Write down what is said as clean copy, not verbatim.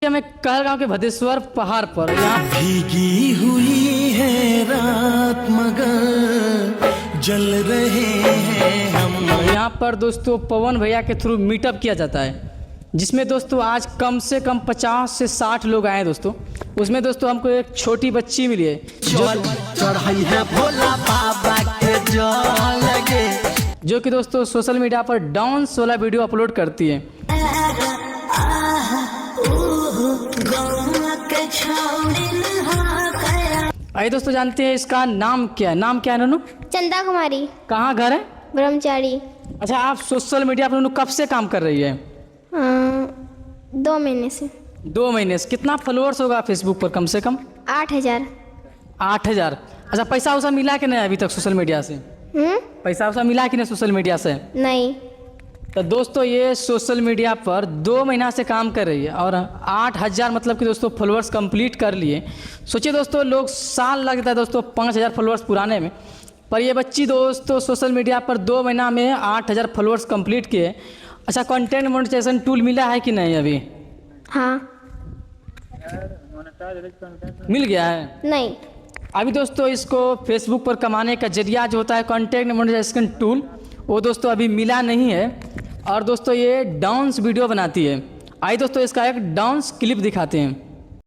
हमें कहलगांव के भदेश्वर पहाड़ पर यहाँ भीगी हुई है रात मगर जल रहे हैं हम। यहाँ पर दोस्तों पवन भैया के थ्रू मीटअप किया जाता है, जिसमें दोस्तों आज कम से कम 50 से 60 लोग आए हैं दोस्तों। उसमें दोस्तों हमको एक छोटी बच्ची मिली है चढ़ाई है भोला बाबा के जल लगे, जो कि दोस्तों सोशल मीडिया पर डांस वाला वीडियो अपलोड करती है। आइए दोस्तों जानते हैं इसका नाम क्या है। नाम क्या है ननू? चंदा कुमारी, कहाँ घर है? ब्रह्मचारी। अच्छा, आप सोशल मीडिया पर ननू कब से काम कर रही है? 2 महीने से। 2 महीने से। कितना फॉलोअर्स होगा फेसबुक पर? कम से कम 8,000। 8,000। अच्छा, पैसा वैसा मिला कि नहीं अभी तक सोशल मीडिया से? पैसा वैसा मिला कि नहीं सोशल मीडिया से? नहीं। तो दोस्तों ये सोशल मीडिया पर 2 महीना से काम कर रही है और 8,000 मतलब कि दोस्तों फॉलोअर्स कंप्लीट कर लिए। सोचिए दोस्तों, लोग साल लगता है दोस्तों 5,000 फॉलोअर्स पुराने में, पर ये बच्ची दोस्तों सोशल मीडिया पर 2 महीना में 8,000 फॉलोअर्स कंप्लीट किए। अच्छा, कंटेंट मोनेटाइजेशन टूल मिला है कि नहीं अभी? हाँ। मिल गया है? नहीं। अभी दोस्तों इसको फेसबुक पर कमाने का जरिया जो होता है कंटेंट मोनेटाइजेशन टूल, वो दोस्तों अभी मिला नहीं है। और दोस्तों ये डांस वीडियो बनाती है। आइए दोस्तों इसका एक डांस क्लिप दिखाते हैं।